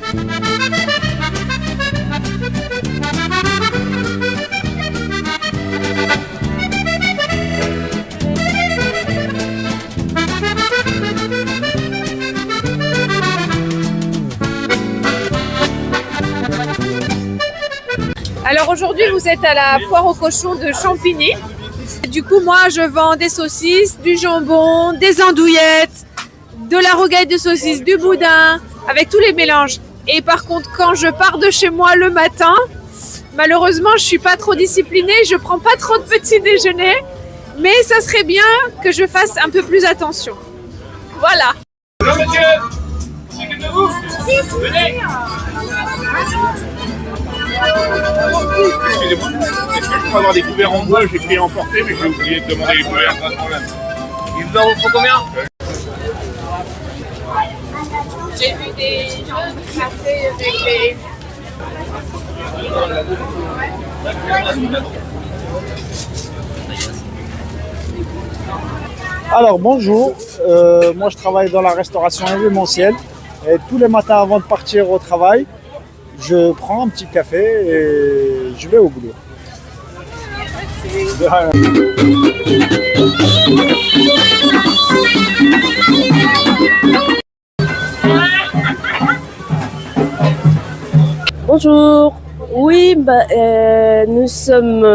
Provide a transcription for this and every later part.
Alors aujourd'hui, vous êtes à la foire aux cochons de Champigny. Du coup, moi, je vends des saucisses, du jambon, des andouillettes, de la rougaille de saucisse, du boudin, avec tous les mélanges. Et par contre, quand je pars de chez moi le matin, malheureusement, je suis pas trop disciplinée, je prends pas trop de petit déjeuner, mais ça serait bien que je fasse un peu plus attention. Voilà. Bonjour monsieur, occupez-vous. Venez. Excusez-moi, est-ce que je peux avoir des couverts en bois? J'ai pris à emporter, mais j'ai oublié de demander les couverts. Pas de problème. Il vous en faut combien? J'ai vu des jeunes cafés avec les... Alors bonjour, moi je travaille dans la restauration événementielle et tous les matins avant de partir au travail, je prends un petit café et je vais au boulot. Bonjour, oui, nous sommes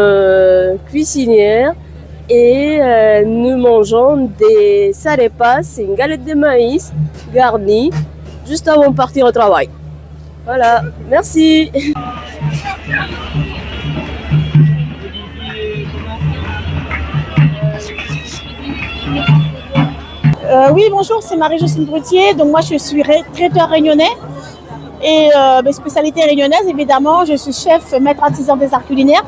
cuisinières et nous mangeons des sarepas, c'est une galette de maïs garnie juste avant de partir au travail. Voilà, merci. Oui, bonjour, c'est Marie-Jocelyne Brutier. Donc moi, je suis traiteur réunionnais. Et mes spécialités réunionnaises, évidemment, je suis chef maître artisan des arts culinaires.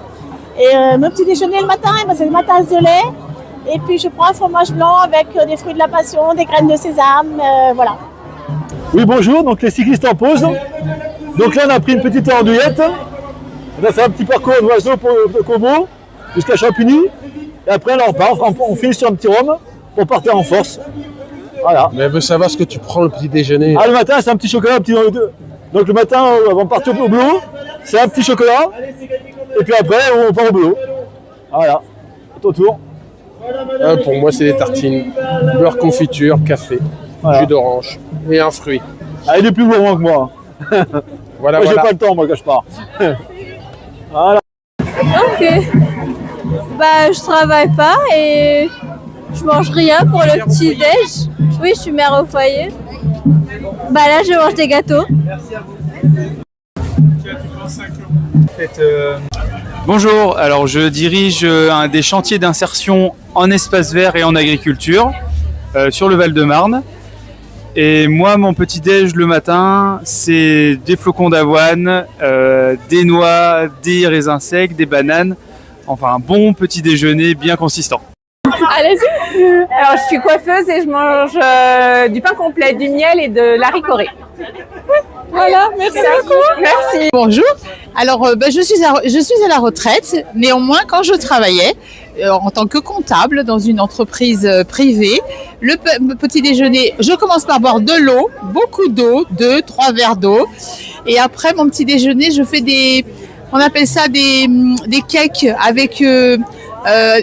Et mon petit déjeuner le matin, c'est ma tasse de lait. Et puis je prends un fromage blanc avec des fruits de la passion, des graines de sésame, voilà. Oui bonjour, donc les cyclistes en pause. Donc là on a pris une petite andouillette. On a fait un petit parcours d'oiseau de Combo jusqu'à Champigny. Et après là on part, on finit sur un petit rhum pour partir en force. Voilà. Mais elle veut savoir ce que tu prends le petit déjeuner. Ah le matin c'est un petit chocolat, un petit... Donc le matin avant de partir au boulot, c'est un petit chocolat. Et puis après on part au boulot. Voilà, au tour. Pour moi c'est des tartines, beurre confiture, café, voilà. Jus d'orange et un fruit. Ah, il est plus gourmand que moi. Voilà, moi j'ai pas le temps moi quand je pars. Voilà. Ok. Je travaille pas et je mange rien pour le petit déj. Oui, je suis mère au foyer. Là, je mange des gâteaux. Bonjour, alors je dirige un des chantiers d'insertion en espace vert et en agriculture sur le Val-de-Marne. Et moi, mon petit-déj le matin, c'est des flocons d'avoine, des noix, des raisins secs, des bananes. Enfin, un bon petit déjeuner bien consistant. Allez-y. Alors, je suis coiffeuse et je mange du pain complet, du miel et de l'haricot-ré. Voilà, merci beaucoup. Merci. Bonjour. Alors, je suis à la retraite. Néanmoins, quand je travaillais en tant que comptable dans une entreprise privée, le petit déjeuner, je commence par boire de l'eau, beaucoup d'eau, 2-3 verres d'eau. Et après mon petit déjeuner, je fais on appelle ça des cakes avec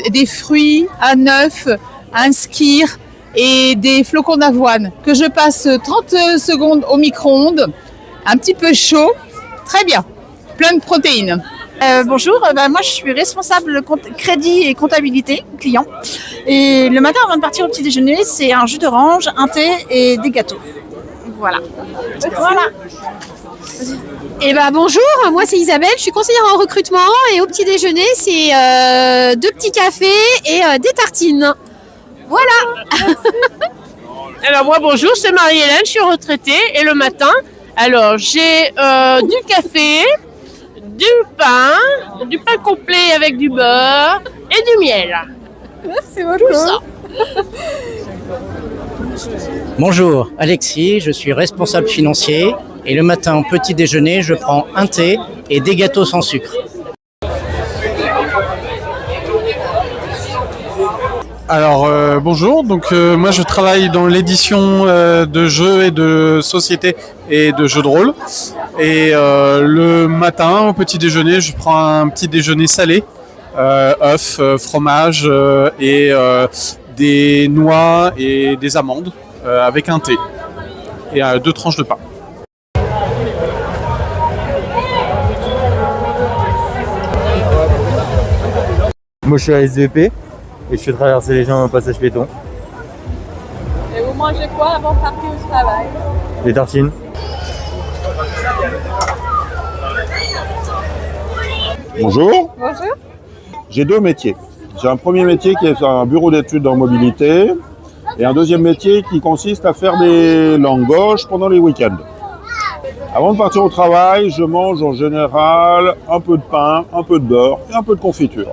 des fruits, un œuf, un skyr et des flocons d'avoine que je passe 30 secondes au micro-ondes, un petit peu chaud, très bien, plein de protéines. Bonjour, moi je suis responsable crédit et comptabilité client. Et le matin avant de partir au petit déjeuner, c'est un jus d'orange, un thé et des gâteaux. Voilà. Et bonjour, moi c'est Isabelle, je suis conseillère en recrutement et au petit déjeuner c'est 2 petits cafés et des tartines. Voilà. Alors moi bonjour, c'est Marie-Hélène, je suis retraitée et le matin, alors j'ai du café, du pain complet avec du beurre et du miel. Merci beaucoup. Tout ça. Bonjour, Alexis, je suis responsable financier et le matin au petit déjeuner, je prends un thé et des gâteaux sans sucre. Alors bonjour, donc moi je travaille dans l'édition de jeux et de sociétés et de jeux de rôle. Et le matin au petit déjeuner, je prends un petit déjeuner salé, œufs, fromage et des noix et des amandes avec un thé et 2 tranches de pain. Moi je suis à SVP et je fais traverser les gens au passage piéton. Et vous mangez quoi avant de partir au travail? Des tartines. Bonjour. Bonjour. J'ai 2 métiers. J'ai un premier métier qui est un bureau d'études en mobilité et un deuxième métier qui consiste à faire des langues gauches pendant les week-ends. Avant de partir au travail, je mange en général un peu de pain, un peu de beurre et un peu de confiture.